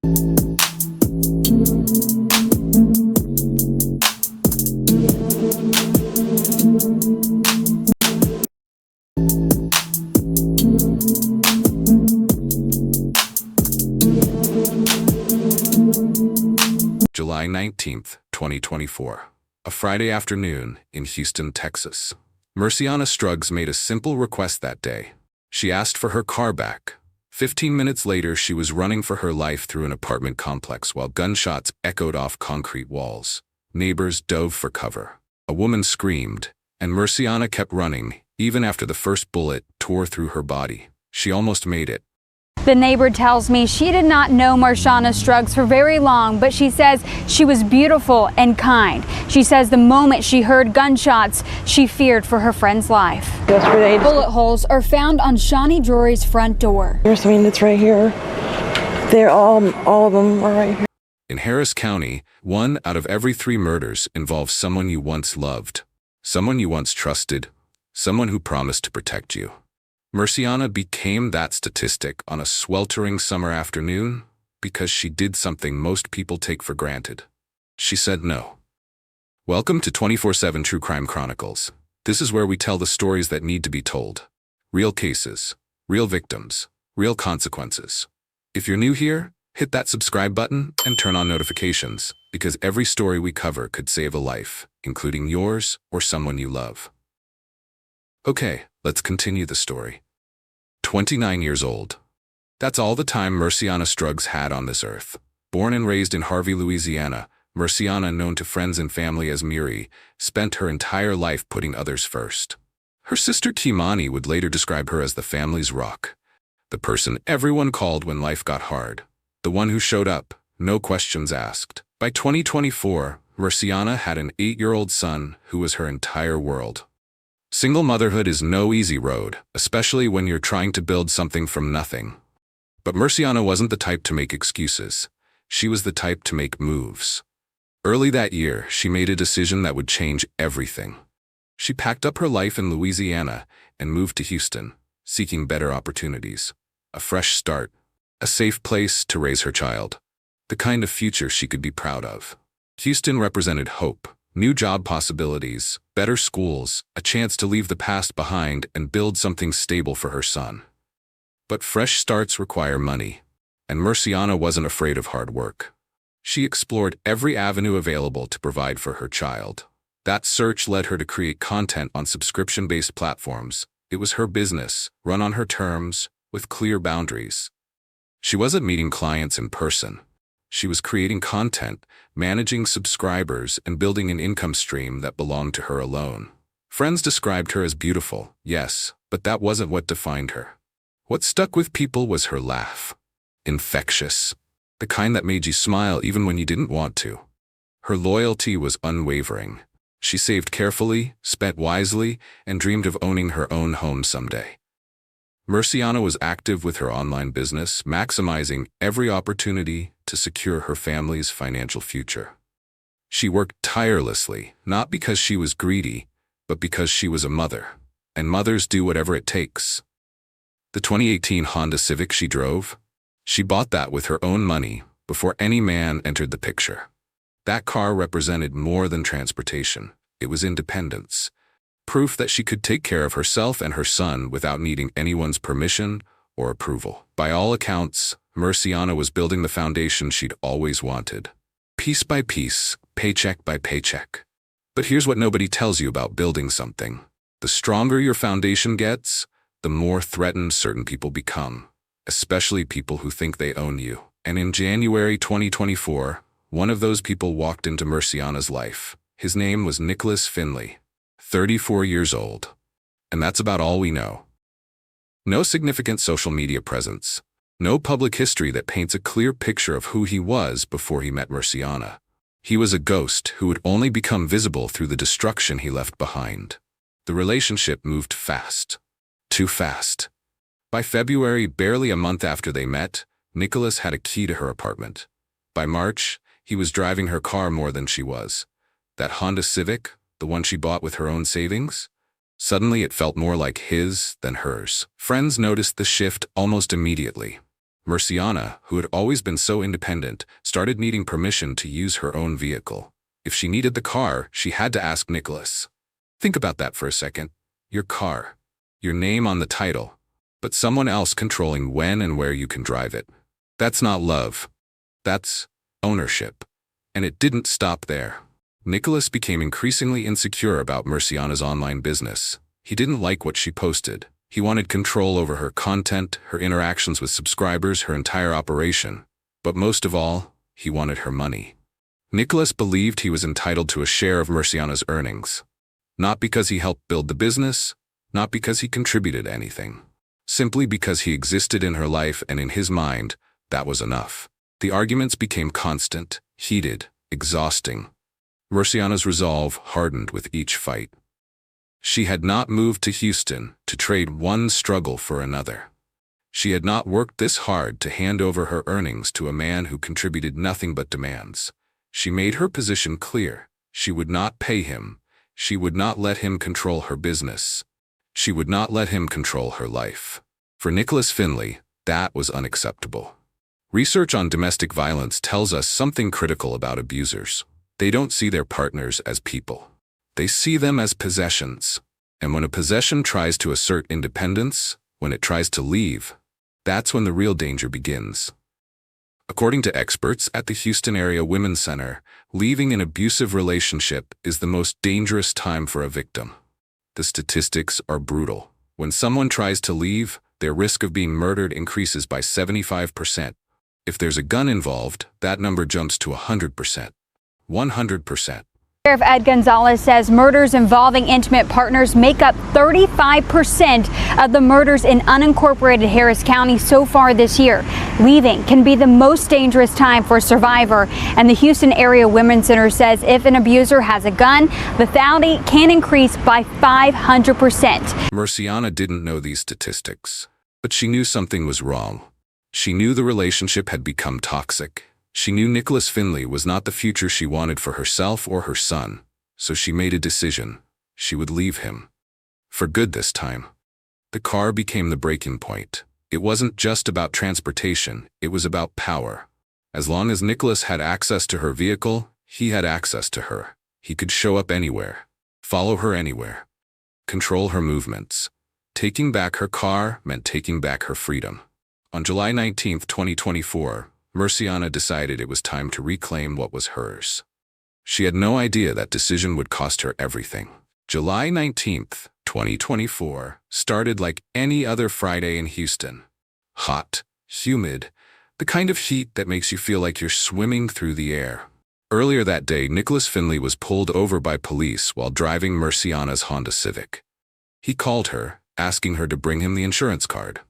July 19th, 2024. A Friday afternoon in Houston, Texas. Merciana Struggs made a simple request that day. She asked for her car back. 15 minutes later, she was running for her life through an apartment complex while gunshots echoed off concrete walls. Neighbors dove for cover. A woman screamed, and Merciana kept running, even after the first bullet tore through her body. She almost made it. The neighbor tells me she did not know Merciana Struggs for very long, but she says she was beautiful and kind. She says the moment she heard gunshots, she feared for her friend's life. Bullet holes are found on Shawnee Drury's front door. It's right here. They're all of them are right here. In Harris County, 1 out of every 3 murders involves someone you once loved, someone you once trusted, someone who promised to protect you. Merciana became that statistic on a sweltering summer afternoon because she did something most people take for granted. She said no. Welcome to 24/7 True Crime Chronicles. This is where we tell the stories that need to be told. Real cases, real victims, real consequences. If you're new here, hit that subscribe button and turn on notifications, because every story we cover could save a life, including yours or someone you love. Okay, let's continue the story. 29 years old. That's all the time Merciana Struggs had on this earth. Born and raised in Harvey, Louisiana, Merciana, known to friends and family as Miri, spent her entire life putting others first. Her sister Kimani would later describe her as the family's rock, the person everyone called when life got hard, the one who showed up, no questions asked. By 2024, Merciana had an 8-year-old son who was her entire world. Single motherhood is no easy road, especially when you're trying to build something from nothing. But Merciana wasn't the type to make excuses. She was the type to make moves. Early that year, she made a decision that would change everything. She packed up her life in Louisiana and moved to Houston, seeking better opportunities, a fresh start, a safe place to raise her child, the kind of future she could be proud of. Houston represented hope. New job possibilities, better schools, a chance to leave the past behind and build something stable for her son. But fresh starts require money, and Merciana wasn't afraid of hard work. She explored every avenue available to provide for her child. That search led her to create content on subscription-based platforms. It was her business, run on her terms, with clear boundaries. She wasn't meeting clients in person. She was creating content, managing subscribers, and building an income stream that belonged to her alone. Friends described her as beautiful, yes, but that wasn't what defined her. What stuck with people was her laugh. Infectious. The kind that made you smile even when you didn't want to. Her loyalty was unwavering. She saved carefully, spent wisely, and dreamed of owning her own home someday. Merciana was active with her online business, maximizing every opportunity to secure her family's financial future. She worked tirelessly, not because she was greedy, but because she was a mother, and mothers do whatever it takes. The 2018 Honda Civic she drove, she bought that with her own money before any man entered the picture. That car represented more than transportation. It was independence. Proof that she could take care of herself and her son without needing anyone's permission or approval. By all accounts, Merciana was building the foundation she'd always wanted. Piece by piece, paycheck by paycheck. But here's what nobody tells you about building something. The stronger your foundation gets, the more threatened certain people become, especially people who think they own you. And in January 2024, one of those people walked into Merciana's life. His name was Nicholas Finley. 34 years old. And that's about all we know. No significant social media presence. No public history that paints a clear picture of who he was before he met Merciana. He was a ghost who would only become visible through the destruction he left behind. The relationship moved fast. Too fast. By February, barely a month after they met, Nicholas had a key to her apartment. By March, he was driving her car more than she was. That Honda Civic, the one she bought with her own savings? Suddenly it felt more like his than hers. Friends noticed the shift almost immediately. Merciana, who had always been so independent, started needing permission to use her own vehicle. If she needed the car, she had to ask Nicholas. Think about that for a second. Your car. Your name on the title. But someone else controlling when and where you can drive it. That's not love. That's ownership. And it didn't stop there. Nicholas became increasingly insecure about Merciana's online business. He didn't like what she posted. He wanted control over her content, her interactions with subscribers, her entire operation. But most of all, he wanted her money. Nicholas believed he was entitled to a share of Merciana's earnings. Not because he helped build the business, not because he contributed anything. Simply because he existed in her life, and in his mind, that was enough. The arguments became constant, heated, exhausting. Merciana's resolve hardened with each fight. She had not moved to Houston to trade one struggle for another. She had not worked this hard to hand over her earnings to a man who contributed nothing but demands. She made her position clear. She would not pay him. She would not let him control her business. She would not let him control her life. For Nicholas Finley, that was unacceptable. Research on domestic violence tells us something critical about abusers. They don't see their partners as people. They see them as possessions. And when a possession tries to assert independence, when it tries to leave, that's when the real danger begins. According to experts at the Houston Area Women's Center, leaving an abusive relationship is the most dangerous time for a victim. The statistics are brutal. When someone tries to leave, their risk of being murdered increases by 75%. If there's a gun involved, that number jumps to 100%. 100%. Sheriff Ed Gonzalez says murders involving intimate partners make up 35% of the murders in unincorporated Harris County so far this year. Leaving can be the most dangerous time for a survivor, and the Houston Area Women's Center says if an abuser has a gun, lethality can increase by 500%. Merciana didn't know these statistics, but she knew something was wrong. She knew the relationship had become toxic. She knew Nicholas Finley was not the future she wanted for herself or her son, so she made a decision. She would leave him. For good this time. The car became the breaking point. It wasn't just about transportation, it was about power. As long as Nicholas had access to her vehicle, he had access to her. He could show up anywhere, follow her anywhere, control her movements. Taking back her car meant taking back her freedom. On July 19, 2024, Merciana decided it was time to reclaim what was hers. She had no idea that decision would cost her everything. July 19th, 2024, started like any other Friday in Houston. Hot, humid, the kind of heat that makes you feel like you're swimming through the air. Earlier that day, Nicholas Finley was pulled over by police while driving Merciana's Honda Civic. He called her, asking her to bring him the insurance card.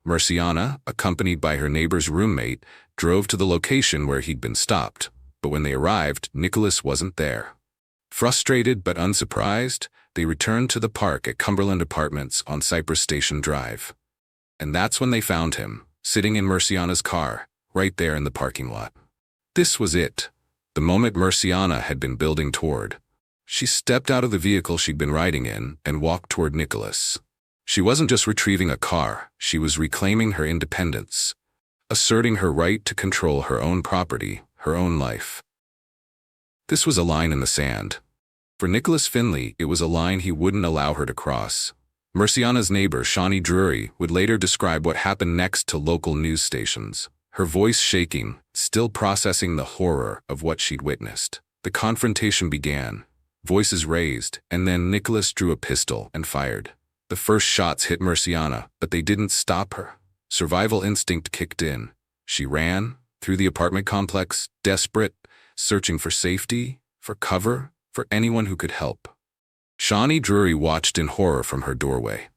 Merciana, accompanied by her neighbor's roommate, drove to the location where he'd been stopped, but when they arrived, Nicholas wasn't there. Frustrated but unsurprised, they returned to the park at Cumberland Apartments on Cypress Station Drive. And that's when they found him, sitting in Merciana's car, right there in the parking lot. This was it, the moment Merciana had been building toward. She stepped out of the vehicle she'd been riding in and walked toward Nicholas. She wasn't just retrieving a car, she was reclaiming her independence, asserting her right to control her own property, her own life. This was a line in the sand. For Nicholas Finley, it was a line he wouldn't allow her to cross. Merciana's neighbor, Shawnee Drury, would later describe what happened next to local news stations, her voice shaking, still processing the horror of what she'd witnessed. The confrontation began, voices raised, and then Nicholas drew a pistol and fired. The first shots hit Merciana, but they didn't stop her. Survival instinct kicked in. She ran through the apartment complex, desperate, searching for safety, for cover, for anyone who could help. Shawnee Drury watched in horror from her doorway.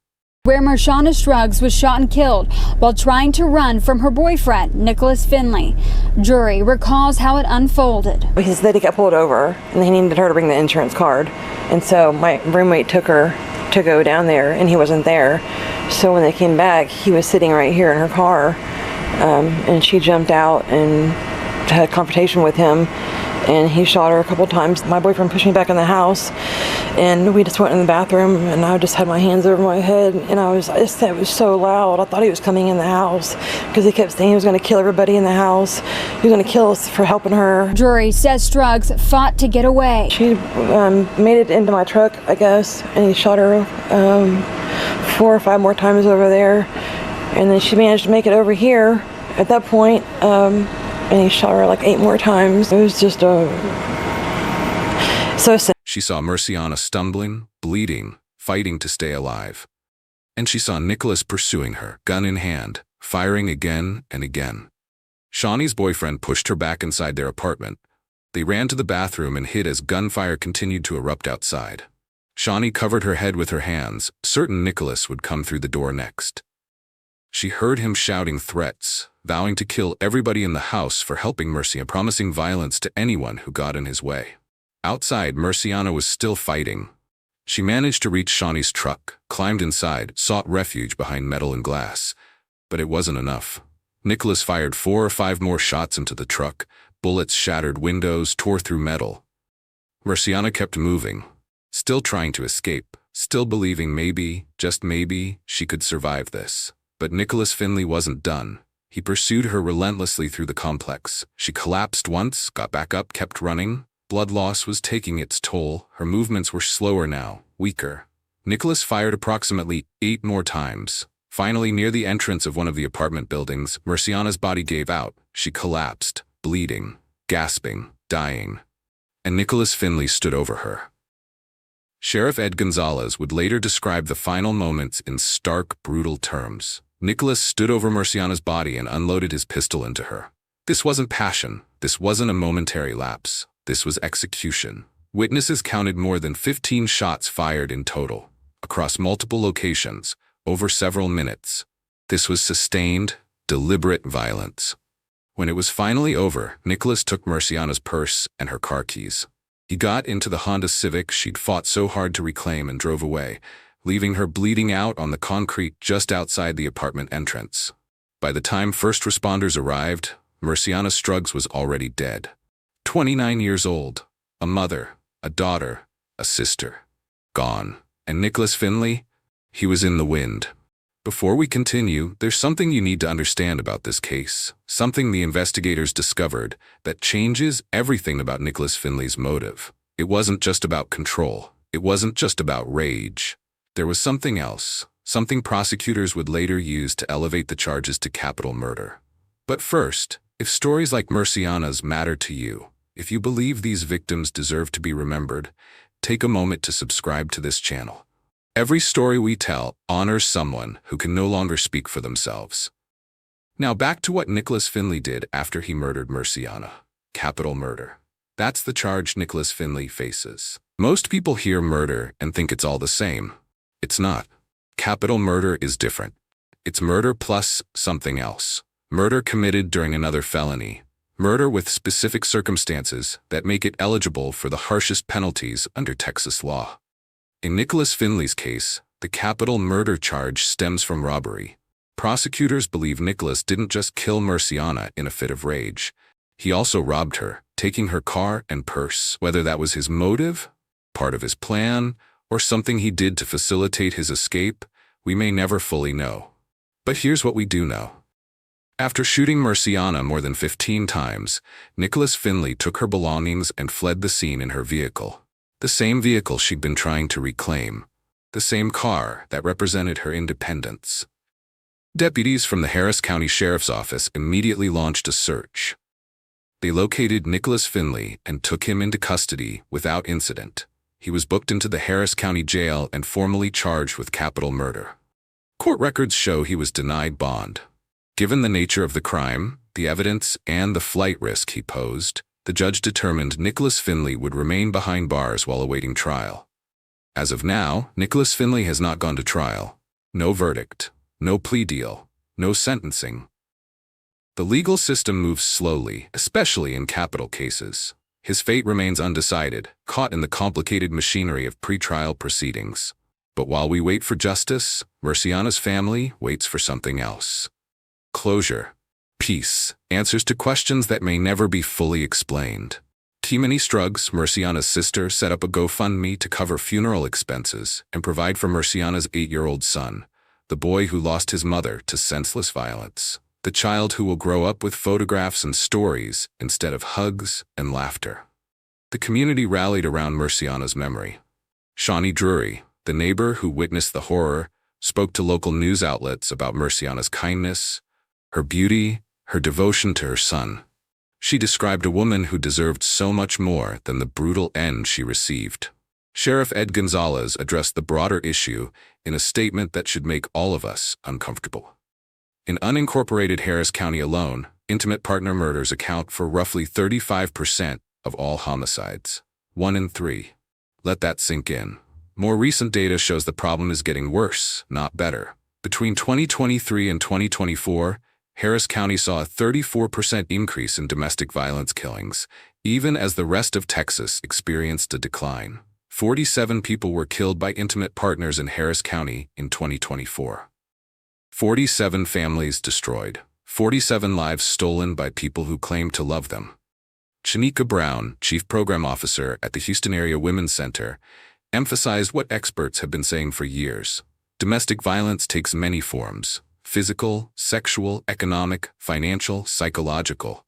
Where Merciana Struggs was shot and killed while trying to run from her boyfriend, Nicholas Finley. Drury recalls how it unfolded. His lady got pulled over, and he needed her to bring the insurance card. And so my roommate took her to go down there, and he wasn't there. So when they came back, he was sitting right here in her car, and she jumped out and had a confrontation with him, and he shot her a couple times. My boyfriend pushed me back in the house, and we just went in the bathroom, and I just had my hands over my head, and it was so loud. I thought he was coming in the house because he kept saying he was going to kill everybody in the house. He was going to kill us for helping her. Jury says Struggs fought to get away. She made it into my truck, I guess, and he shot her 4 or 5 more times over there, and then she managed to make it over here at that point, and he shot her like 8 more times. It was just so sad. She saw Merciana stumbling, bleeding, fighting to stay alive. And she saw Nicholas pursuing her, gun in hand, firing again and again. Shawnee's boyfriend pushed her back inside their apartment. They ran to the bathroom and hid as gunfire continued to erupt outside. Shawnee covered her head with her hands, certain Nicholas would come through the door next. She heard him shouting threats, vowing to kill everybody in the house for helping Merciana, promising violence to anyone who got in his way. Outside, Merciana was still fighting. She managed to reach Shawnee's truck, climbed inside, sought refuge behind metal and glass. But it wasn't enough. Nicholas fired 4 or 5 more shots into the truck. Bullets shattered windows, tore through metal. Merciana kept moving, still trying to escape, still believing maybe, just maybe, she could survive this. But Nicholas Finley wasn't done. He pursued her relentlessly through the complex. She collapsed once, got back up, kept running. Blood loss was taking its toll. Her movements were slower now, weaker. Nicholas fired approximately 8 more times. Finally, near the entrance of one of the apartment buildings, Merciana's body gave out. She collapsed, bleeding, gasping, dying. And Nicholas Finley stood over her. Sheriff Ed Gonzalez would later describe the final moments in stark, brutal terms. Nicholas stood over Merciana's body and unloaded his pistol into her. This wasn't passion. This wasn't a momentary lapse. This was execution. Witnesses counted more than 15 shots fired in total, across multiple locations, over several minutes. This was sustained, deliberate violence. When it was finally over, Nicholas took Merciana's purse and her car keys. He got into the Honda Civic she'd fought so hard to reclaim and drove away, leaving her bleeding out on the concrete just outside the apartment entrance. By the time first responders arrived, Merciana Struggs was already dead. 29 years old, a mother, a daughter, a sister. Gone. And Nicholas Finley? He was in the wind. Before we continue, there's something you need to understand about this case, something the investigators discovered that changes everything about Nicholas Finley's motive. It wasn't just about control. It wasn't just about rage. There was something else, something prosecutors would later use to elevate the charges to capital murder. But first, if stories like Merciana's matter to you, if you believe these victims deserve to be remembered, take a moment to subscribe to this channel. Every story we tell honors someone who can no longer speak for themselves. Now back to what Nicholas Finley did after he murdered Merciana. Capital murder. That's the charge Nicholas Finley faces. Most people hear murder and think it's all the same. It's not. Capital murder is different. It's murder plus something else. Murder committed during another felony. Murder with specific circumstances that make it eligible for the harshest penalties under Texas law. In Nicholas Finley's case, the capital murder charge stems from robbery. Prosecutors believe Nicholas didn't just kill Merciana in a fit of rage. He also robbed her, taking her car and purse. Whether that was his motive, part of his plan, or something he did to facilitate his escape, we may never fully know. But here's what we do know. After shooting Merciana more than 15 times, Nicholas Finley took her belongings and fled the scene in her vehicle. The same vehicle she'd been trying to reclaim. The same car that represented her independence. Deputies from the Harris County Sheriff's Office immediately launched a search. They located Nicholas Finley and took him into custody without incident. He was booked into the Harris County Jail and formally charged with capital murder. Court records show he was denied bond. Given the nature of the crime, the evidence, and the flight risk he posed, the judge determined Nicholas Finley would remain behind bars while awaiting trial. As of now, Nicholas Finley has not gone to trial. No verdict, no plea deal, no sentencing. The legal system moves slowly, especially in capital cases. His fate remains undecided, caught in the complicated machinery of pretrial proceedings. But while we wait for justice, Merciana's family waits for something else. Closure. Peace. Answers to questions that may never be fully explained. Merciana Struggs, Merciana's sister, set up a GoFundMe to cover funeral expenses and provide for Merciana's 8-year-old son, the boy who lost his mother to senseless violence, the child who will grow up with photographs and stories instead of hugs and laughter. The community rallied around Merciana's memory. Shawnee Drury, the neighbor who witnessed the horror, spoke to local news outlets about Merciana's kindness, her beauty, her devotion to her son. She described a woman who deserved so much more than the brutal end she received. Sheriff lled Gonzalez addressed the broader issue in a statement that should make all of us uncomfortable. In unincorporated Harris County alone, intimate partner murders account for roughly 35% of all homicides. 1 in 3. Let that sink in. More recent data shows the problem is getting worse, not better. Between 2023 and 2024, Harris County saw a 34% increase in domestic violence killings, even as the rest of Texas experienced a decline. 47 people were killed by intimate partners in Harris County in 2024. 47 families destroyed. 47 lives stolen by people who claimed to love them. Shanika Brown, Chief Program Officer at the Houston Area Women's Center, emphasized what experts have been saying for years. Domestic violence takes many forms: physical, sexual, economic, financial, psychological.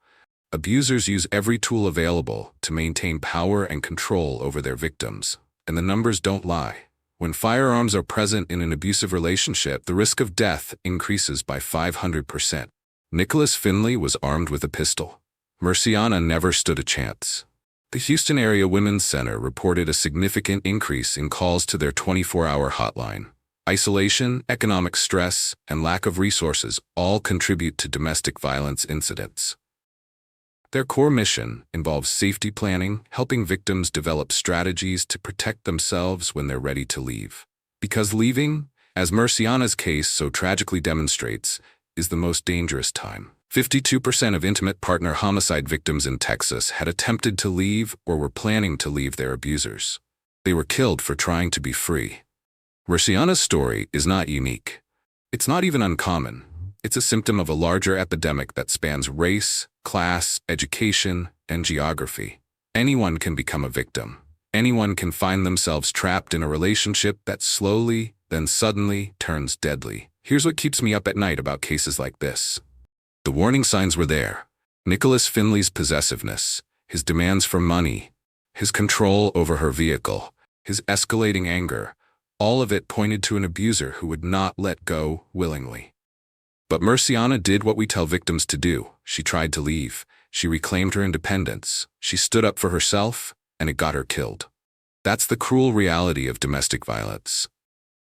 Abusers use every tool available to maintain power and control over their victims, and the numbers don't lie. When firearms are present in an abusive relationship, the risk of death increases by 500%. Nicholas Finley was armed with a pistol. Merciana never stood a chance. The Houston Area Women's Center reported a significant increase in calls to their 24-hour hotline. Isolation, economic stress, and lack of resources all contribute to domestic violence incidents. Their core mission involves safety planning, helping victims develop strategies to protect themselves when they're ready to leave. Because leaving, as Merciana's case so tragically demonstrates, is the most dangerous time. 52% of intimate partner homicide victims in Texas had attempted to leave or were planning to leave their abusers. They were killed for trying to be free. Merciana's story is not unique. It's not even uncommon. It's a symptom of a larger epidemic that spans race, class, education, and geography. Anyone can become a victim. Anyone can find themselves trapped in a relationship that slowly, then suddenly, turns deadly. Here's what keeps me up at night about cases like this. The warning signs were there. Nicholas Finley's possessiveness, his demands for money, his control over her vehicle, his escalating anger, all of it pointed to an abuser who would not let go willingly. But Merciana did what we tell victims to do. She tried to leave. She reclaimed her independence. She stood up for herself, and it got her killed. That's the cruel reality of domestic violence.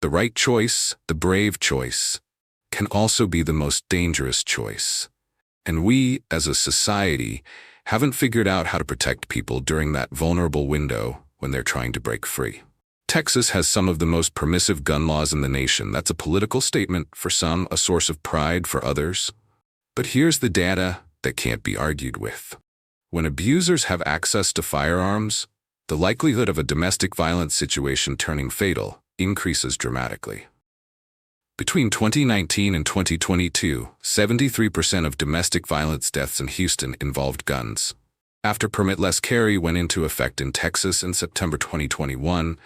The right choice, the brave choice, can also be the most dangerous choice. And we, as a society, haven't figured out how to protect people during that vulnerable window when they're trying to break free. Texas has some of the most permissive gun laws in the nation. That's a political statement for some, a source of pride for others. But here's the data that can't be argued with. When abusers have access to firearms, the likelihood of a domestic violence situation turning fatal increases dramatically. Between 2019 and 2022, 73% of domestic violence deaths in Houston involved guns. After permitless carry went into effect in Texas in September 2021,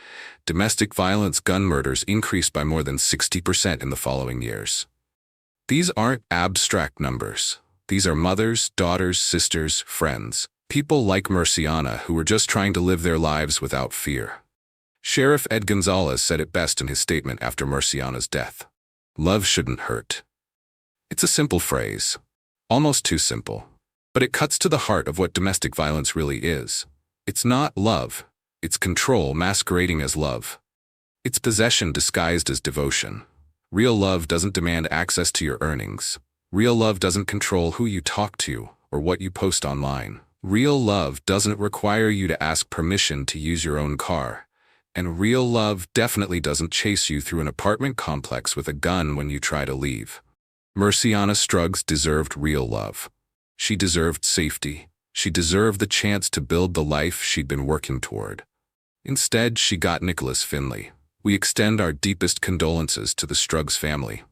domestic violence gun murders increased by more than 60% in the following years. These aren't abstract numbers. These are mothers, daughters, sisters, friends, people like Merciana who were just trying to live their lives without fear. Sheriff lled Gonzalez said it best in his statement after Merciana's death. Love shouldn't hurt. It's a simple phrase, almost too simple. But it cuts to the heart of what domestic violence really is. It's not love. It's control masquerading as love. It's possession disguised as devotion. Real love doesn't demand access to your earnings. Real love doesn't control who you talk to or what you post online. Real love doesn't require you to ask permission to use your own car. And real love definitely doesn't chase you through an apartment complex with a gun when you try to leave. Merciana Struggs deserved real love. She deserved safety. She deserved the chance to build the life she'd been working toward. Instead, she got Nicholas Finley. We extend our deepest condolences to the Struggs family.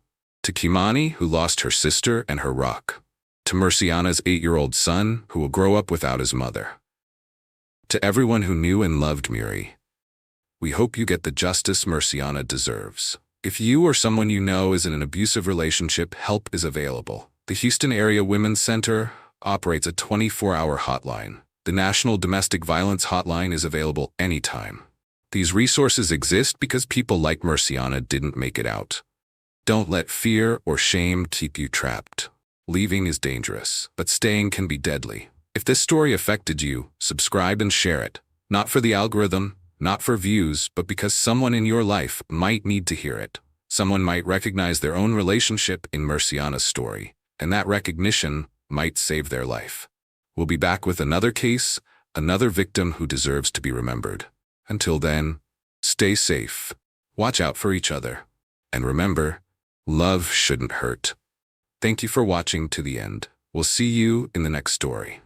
To Kimani, who lost her sister and her rock. To Merciana's 8-year-old son, who will grow up without his mother. To everyone who knew and loved Miri, we hope you get the justice Merciana deserves. If you or someone you know is in an abusive relationship, help is available. The Houston Area Women's Center operates a 24-hour hotline. The National Domestic Violence Hotline is available anytime. These resources exist because people like Merciana didn't make it out. Don't let fear or shame keep you trapped. Leaving is dangerous, but staying can be deadly. If this story affected you, subscribe and share it. Not for the algorithm, not for views, but because someone in your life might need to hear it. Someone might recognize their own relationship in Merciana's story, and that recognition might save their life. We'll be back with another case, another victim who deserves to be remembered. Until then, stay safe, watch out for each other, and remember, love shouldn't hurt. Thank you for watching to the end. We'll see you in the next story.